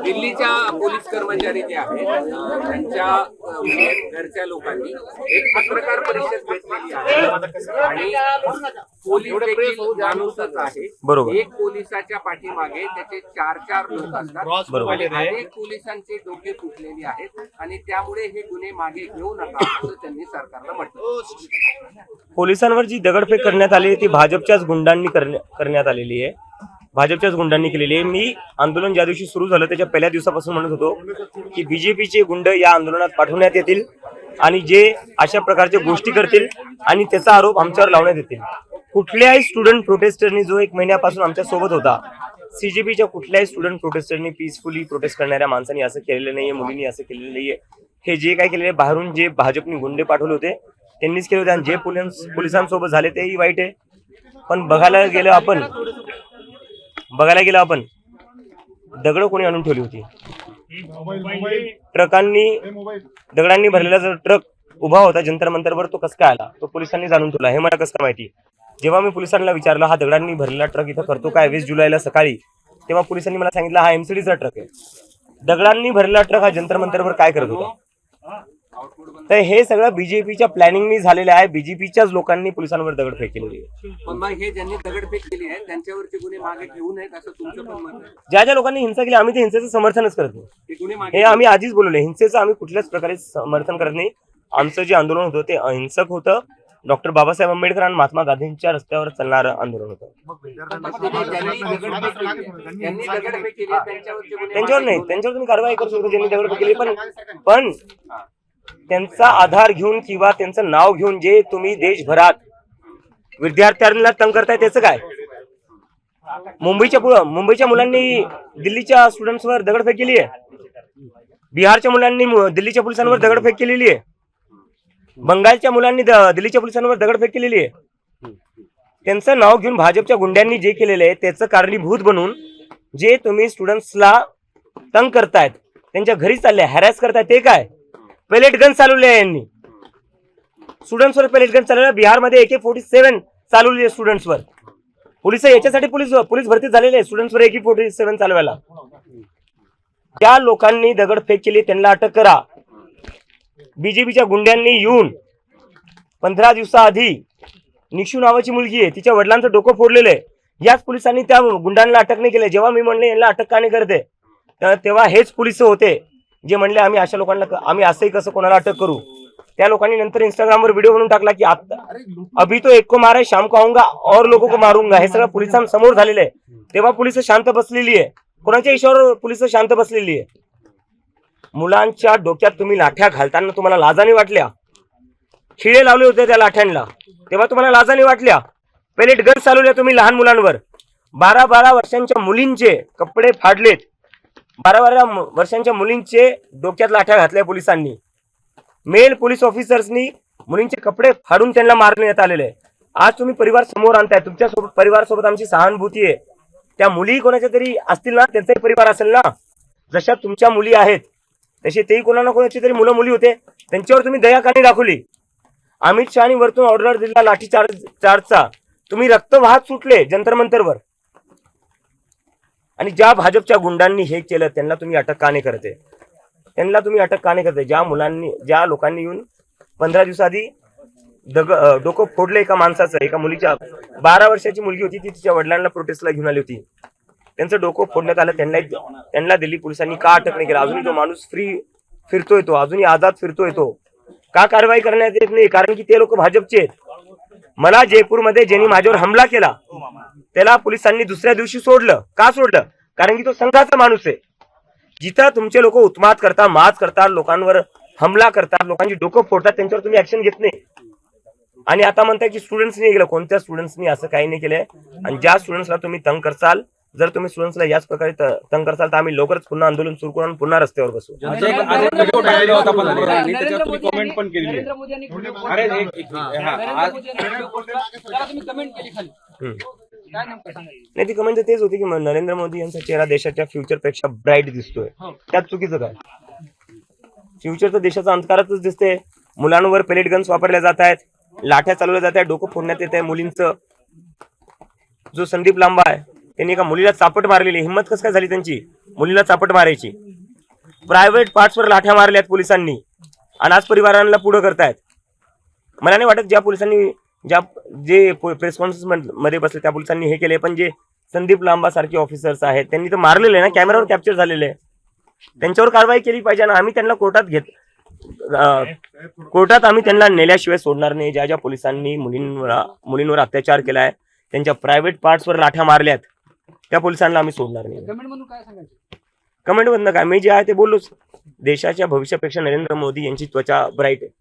दिल्लीच्या पोलीस कर्मचारी जे आहेत त्यांच्या घरच्या लोकांनी एक पत्रकार परिषद घेतलेली आहे आणि पोलीस देखील माणूसच आहे. बरोबर. एक पोलिसाच्या पाठीमागे त्याचे 4 लोक असतात. अनेक पोलिसांचे डोके फुटलेले आहेत आणि त्यामुळे हे गुन्हे मागे घेऊ नका असं त्यांनी सरकारला म्हटलं. पोलिसांवर जी दगडफेक करण्यात आली ती भाजपच्याच गुंडांनी करण्यात आलेली आहे. भाजपच्याच गुंडांनी केलेली आहे. मी आंदोलन ज्या दिवशी सुरू झालं त्याच्या पहिल्या दिवसापासून म्हणत होतो की बीजेपीचे गुंड या आंदोलनात पाठवण्यात येतील आणि जे अशा प्रकारच्या गोष्टी करतील आणि त्याचा आरोप आमच्यावर लावण्यात येतील. कुठल्याही स्टुडंट प्रोटेस्टरनी जो 1 महिन्यापासून आमच्या सोबत होता, सीजेपीच्या कुठल्याही स्टुडंट प्रोटेस्टरनी पीसफुली प्रोटेस्ट करणाऱ्या माणसांनी असं केलेलं नाहीये, मुलींनी असं केलेलं नाहीये. हे जे काय केलेले बाहेरून जे भाजपने गुंडे पाठवले होते त्यांनीच केले होते आणि जे पोलिसांसोबत झाले तेही वाईट आहे. पण बघायला गेलं आपण दगड कोणी आणून ठेवली होती. दगडांनी भरलेला जर ट्रक उभा होता जंतर मंतरवर तो कसं काय आला, तो पोलिसांनी जाणून ठेवला हे मला कसं काय माहिती. जेव्हा मी पोलिसांना विचारलं हा दगडांनी भरलेला ट्रक इथं करतो काय 20 जुलैला सकाळी, तेव्हा पोलिसांनी मला सांगितलं हा एमसीडीचा ट्रक आहे. दगडांनी भरलेला ट्रक हा जंतर मंतरवर काय करत होता. तर हे सगळं बीजेपीच्या प्लॅनिंगनी झालेलं आहे. बीजेपीच्याच लोकांनी पोलिसांवर दगडफेक केलेली आहे. पण मग हे ज्यांनी दगडफेक केली आहे त्यांच्यावरचे गुन्हे मागे घेऊ नयेत असं तुमचं पण मत आहे? ज्या लोकांनी हिंसा केली आम्ही ते हिंसेचं समर्थनच करत नाही. ते गुन्हे मागे हे आम्ही आधीच बोलवले. हिंसेचं आम्ही कुठल्याच प्रकारे समर्थन करत नाही. आमचं जे आंदोलन होतं ते अहिंसक होतं. डॉक्टर बाबासाहेब आंबेडकर आणि महात्मा गांधींच्या रस्त्यावर चालणारं आंदोलन होतं. त्यांच्यावर नाही, त्यांच्यावर तुम्ही कारवाई करू शकता ज्यांनी दगडफेक केली. पण त्यांचा आधार घेऊन किंवा त्यांचं नाव घेऊन जे तुम्ही देशभरात विद्यार्थ्यांना तंग करताय त्याचं काय. मुंबईच्या मुलांनी दिल्लीच्या स्टुडंट्सवर दगडफेक केली आहे. बिहारच्या मुलांनी दिल्लीच्या पोलिसांवर दगडफेक केलेली आहे. बंगालच्या मुलांनी दिल्लीच्या पोलिसांवर दगडफेक केलेली आहे. त्यांचं नाव घेऊन भाजपच्या गुंड्यांनी जे केलेलं आहे त्याचं कारणीभूत बनून जे तुम्ही स्टुडंट्सला तंग करतायत, त्यांच्या घरी चालले हॅरॅस करतायत ते काय. पेलेट गन चालवले आहे यांनी स्टुडंट्सवर. पेलेट गन चालवलं. बिहारमध्ये AK-47 चालवली आहे स्टुडंट्सवर. पोलिस याच्यासाठी पोलीस भरती झालेले आहे स्टुडंट्सवर AK-47 चालवायला. ज्या लोकांनी दगडफेक केली त्यांना अटक करा. बीजेपीच्या गुंड्यांनी येऊन 15 दिवसाआधी निशू नावाची मुलगी आहे तिच्या वडिलांचं डोकं फोडलेलं आहे. याच पोलिसांनी त्या गुंडांना अटक नाही केले. जेव्हा मी म्हणले यांना अटक का नाही करते तेव्हा हेच पोलिस होते जे म्हणले आम्ही अशा लोकांना आम्ही असंही कसं कोणाला अटक करू. त्या लोकांनी नंतर इंस्टाग्रामवर व्हिडिओ बनवून टाकला की अभी तो एक को मारा है शाम को आऊंगा और लोगों को मारूंगा. हे सगळं पोलिसांसमोर झालेलं आहे. तेव्हा पोलिस शांत बसलेली आहे. कोणाच्या इशाऱ्यावर पोलिस शांत बसलेली आहे. मुलांच्या डोक्यात तुम्ही लाठ्या घालताना तुम्हाला लाजाने वाटल्या. खिळे लावले होते त्या लाठ्यांना तेव्हा तुम्हाला लाजाने वाटल्या. पेलेट गन चालवल्या तुम्ही लहान मुलांवर. 12 वर्षांच्या मुलींचे कपडे फाडलेत. 12 वर्षांच्या मुलींचे डोक्यात लाठ्या घातल्या पोलिसांनी. मेल पोलीस ऑफिसर्सनी मुलींचे कपडे फाडून त्यांना मारण्यात आलेले आहे. आज तुम्ही परिवार समोर आणताय. तुमच्या परिवारासोबत आमची सहानुभूती आहे. त्या मुली कोणाच्या तरी असतील ना, त्यांचाही परिवार असेल ना. जशा तुमच्या मुली आहेत तसे तेही कोणा ना कोणाची तरी मुलं मुली होते. त्यांच्यावर तुम्ही दया का नाही दाखवली. अमित शहानी वरतून ऑर्डर दिला लाठी चार्जचा. तुम्ही रक्त वाहत सुटले जंतर मंतरवर. आणि ज्या भाजपच्या गुंडांनी हे केलं त्यांना तुम्ही अटक का नाही करते. त्यांना तुम्ही अटक का नाही करते. ज्या लोकांनी येऊन 15 दिवसाआधी डोकं फोडलं एका माणसाचं, एका मुलीच्या 12 वर्षाची मुलगी होती ती तिच्या वडिलांना प्रोटेस्टला घेऊन आली होती. त्यांचं डोकं फोडण्यात आलं. त्यांना दिल्ली पोलिसांनी का अटक नाही केला. अजूनही तो माणूस फ्री फिरतोय, तो अजूनही आझाद फिरतोय. तो का कारवाई करण्यात येत नाही. कारण की ते लोक भाजपचे आहेत. मला जयपूरमध्ये ज्यांनी माझ्यावर हमला केला त्याला पोलिसांनी दुसऱ्या दिवशी सोडलं. का सोडलं. कारण की तो संघाचा माणूस आहे. जिथं तुमचे लोक उत्मात करतात, माज करतात, लोकांवर हमला करतात, लोकांची डोकं फोडतात, त्यांच्यावर तुम्ही ऍक्शन घेत नाही. आणि आता म्हणताय की स्टुडंट्सनी केलं. कोणत्या स्टुडंट्सनी असं काही नाही केलंय. आणि ज्या स्टुडंट्सला तुम्ही तंग करसाल, जर तुम्ही स्टुडंट्सला याच प्रकारे तंग करसाल तर आम्ही लवकरच पुन्हा आंदोलन सुरू करून पुन्हा रस्त्यावर बसू. नाही ती कमेंट तेच होती की नरेंद्र मोदी यांचा चेहरा देशाच्या फ्युचर पेक्षा ब्राईट दिसतोय. त्यात चुकीचं काय. फ्युचर तर देशाचा अंधकारातच दिसते. मुलांवर पेलेट गन्स वापरल्या जात आहेत, लाठ्या चालवल्या जात आहेत, डोकं फोडण्यात येत आहे मुलींचं. जो संदीप लांबा आहे त्यांनी एका मुलीला चापट मारलेली. हिंमत कसं काय झाली त्यांची मुलीला चापट मारायची? प्रायव्हेट पार्ट्सवर लाठ्या मारल्यात पोलिसांनी आणि आज परिवारांना पुढे करतायत. मला नाही वाटत ज्या पोलिसांनी जे प्रेस कॉन्फरन्स मध्ये बसले त्या पोलिसांनी हे केले, पण जे संदीप लांबा सारखे ऑफिसर्स आहेत त्यांनी तर मारलेले ना, कॅमेरावर कॅप्चर झालेले आहे. त्यांच्यावर कारवाई केली पाहिजे ना. आम्ही त्यांना कोर्टात आम्ही त्यांना नेल्याशिवाय सोडणार नाही. ज्या ज्या पोलिसांनी मुलींवर अत्याचार केलाय, त्यांच्या प्रायव्हेट पार्ट्सवर लाठ्या मारल्यात, त्या पोलिसांना आम्ही सोडणार नाही. कमेंट मधनं काय, मी जे आहे ते बोललोच. देशाच्या भविष्यापेक्षा नरेंद्र मोदी यांची त्वचा ब्राईट आहे.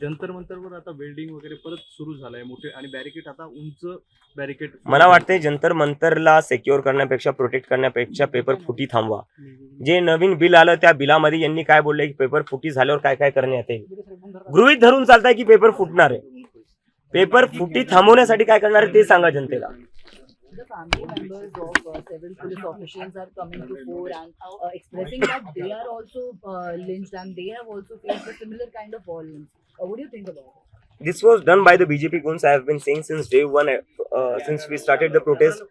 जंतर मंतरवर आता वेल्डिंग वगैरे परत सुरू झालंय मोठे, आणि बॅरिकेड आता उंच बॅरिकेड. मला वाटतंय जंतर मंतरला सिक्युअर करण्यापेक्षा, प्रोटेक्ट करण्यापेक्षा पेपर फुटी थांबवा. जे नवीन बिल आलं त्या बिलामध्ये यांनी काय बोललंय की पेपर फुटी झाल्यावर काय काय करण्यात येईल. गृहीत धरून चालताय की पेपर फुटणार आहे. पेपर फुटी थांबवण्यासाठी काय करणार आहे ते सांगा जनतेला. The family members of several police officials are coming to fore and expressing that they are also lynched and they have also faced a similar kind of violence. What do you think about it? This was done by the BJP goons. I have been saying since day one, since we started the protest,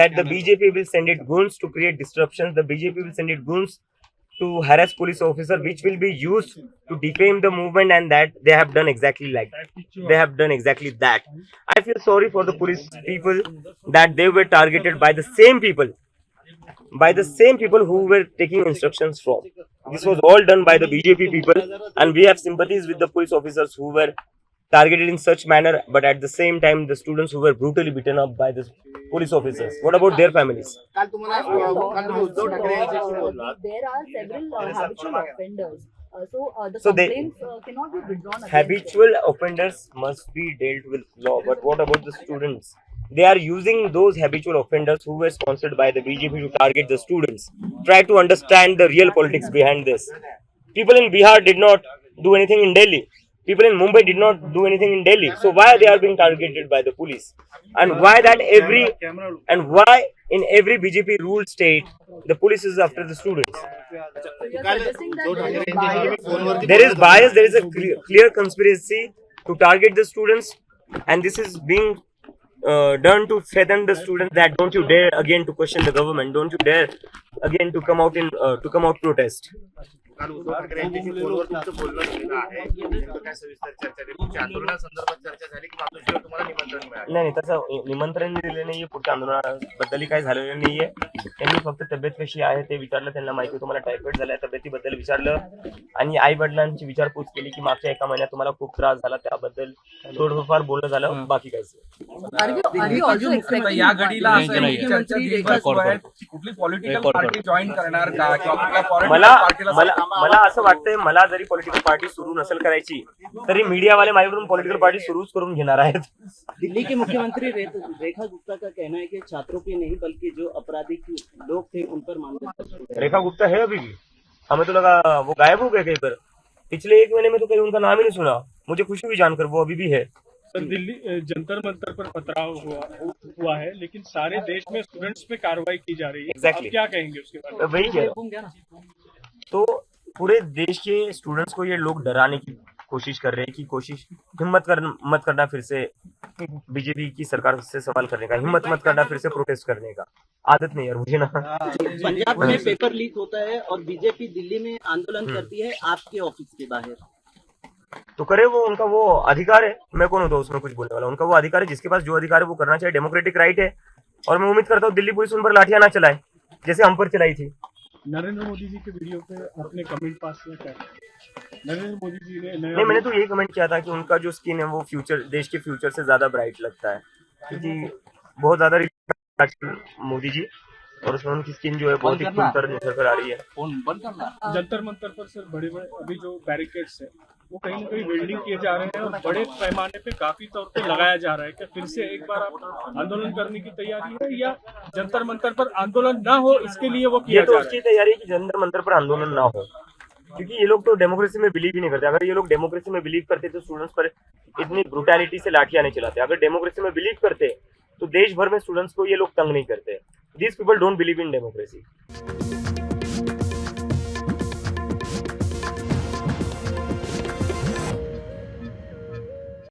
that the BJP will send it goons to create disruptions. The BJP will send it goons to harass police officer, which will be used to defame the movement, and that they have done exactly like they have done exactly that. I feel sorry for the police people that they were targeted by the same people who were taking instructions from. This was all done by the BJP people, and we have sympathies with the police officers who were targeted in such manner, but at the same time the students who were brutally beaten up by the police officers. What about their families? There are several habitual offenders. The So they- complaints cannot be withdrawn against them. Habitual offenders must be dealt with law, but what about the students? They are using those habitual offenders who were sponsored by the BJP to target the students. Try to understand the real politics behind this. People in Bihar did not do anything in Delhi. People in Mumbai did not do anything in Delhi. So why they are being targeted by the police? And why why in every BJP ruled state the police is after the students? So you are suggesting that there is bias. There is bias. There is a clear conspiracy to target the students, and this is being done to threaten the students that don't you dare again to question the government, don't you dare again to come out protest. काल उद्धव ठाकरे यांच्याशी फोनवर तुमचं बोलणं झालेलं आहे. नेमकं काय सविस्तर चर्चा झाली? पुढच्या आंदोलनासंदर्भात चर्चा झाली की मातोश्रीवर तुम्हाला निमंत्रण मिळालं? नाही तसं निमंत्रण दिलेलं नाहीये. पुढच्या आंदोलनाबद्दलही काही झालेलं नाहीये. त्यांनी फक्त तब्येत कशी आहे ते विचारलं. त्यांना माहिती तुम्हाला टायफॉइड झालाय, तब्येतीबद्दल विचारलं आणि आई वडिलांची विचारपूस केली की मागच्या एका महिन्यात तुम्हाला खूप त्रास झाला, त्याबद्दल थोडंफार बोलणं झालं, बाकी काहीच Are you also expecting या घडीला असं मुख्यमंत्री ही चर्चा रेखा दिवसभर सुरू आहे. कुठली पॉलिटिकल पार्टी जॉईन करणार का, किंवा कुठल्या मला पॉलिटिकल पार्टीला मला असं वाटतंय, मला जरी पॉलिटिकल पार्टी सुरू नसेल करायची तरी मीडियावाले माझ्याकडून पॉलिटिकल पार्टी सुरूच करून घेणार आहेत. दिल्ली के मुख्यमंत्री रेखा गुप्ता का कहना है कि छात्रों के नहीं बल्कि जो आपराधिक लोग थे उन पर मामला. रेखा गुप्ता है अभी भी? हमें तो लगा वो गायब हो गए कहीं पर. पिछले 1 महीने में तो कहीं उनका नाम ही नहीं सुना. मुझे खुशी हुई जानकर वो अभी भी है. सर, दिल्ली जंतर मंतर पर पथराव हुआ है, लेकिन सारे देश में स्टूडेंट्स पे कार्रवाई की जा रही है. Exactly. आप क्या कहेंगे उसके बारे में? वही कह रहा हूं. तो पूरे देश के स्टूडेंट्स को ये लोग डराने की कोशिश कर रहे हैं कि मत करना फिर से बीजेपी की सरकार से सवाल करने का, हिम्मत मत करना फिर से प्रोटेस्ट करने का. आदत नहीं यार मुझे ना. पंजाब में पेपर लीक होता है और बीजेपी दिल्ली में आंदोलन करती है आपके ऑफिस के बाहर. तो करे वो, उनका वो अधिकार है. मैं कौन होता हूँ उसमें कुछ बोलने वाला? उनका वो अधिकार है. जिसके पास जो अधिकार है वो करना चाहिए. डेमोक्रेटिक राइट है. और मैं उम्मीद करता हूँ दिल्ली पुलिस उन पर लाठियां ना चलाए जैसे हम पर चलाई थी. नरेंद्र मोदी जी के वीडियो पे आपने कमेंट पास किया क्या? नरेंद्र मोदी जी ने नहीं, मैंने तो यही कमेंट किया था कि उनका जो स्किन है वो फ्यूचर, देश के फ्यूचर से ज्यादा ब्राइट लगता है, क्योंकि बहुत ज्यादा मोदी जी, और उसमें उनकी स्किन जो है बहुत ही खुलकर निखर कर आ रही है. जंतर मंतर पर सर बड़े अभी जो बैरिकेड्स है वो कहीं ना कहीं वेल्डिंग किए जा रहे हैं और बड़े पैमाने पे काफी तौर पे लगाया जा रहा है. क्या फिर से एक बार आप आंदोलन करने की तैयारी है, या जंतर मंतर पर आंदोलन ना हो इसके लिए वो किया ये तो जा रहा उसकी तैयारी है कि जंतर मंतर पर आंदोलन ना हो, क्योंकि ये लोग तो डेमोक्रेसी में बिलीव ही नहीं करते. अगर ये लोग डेमोक्रेसी में बिलीव करते तो स्टूडेंट्स पर इतनी ब्रुटैलिटी से लाठियां नहीं चलाते. अगर डेमोक्रेसी में बिलीव करते तो देश भर में स्टूडेंट्स को ये लोग तंग नहीं करते. These people don't believe in democracy.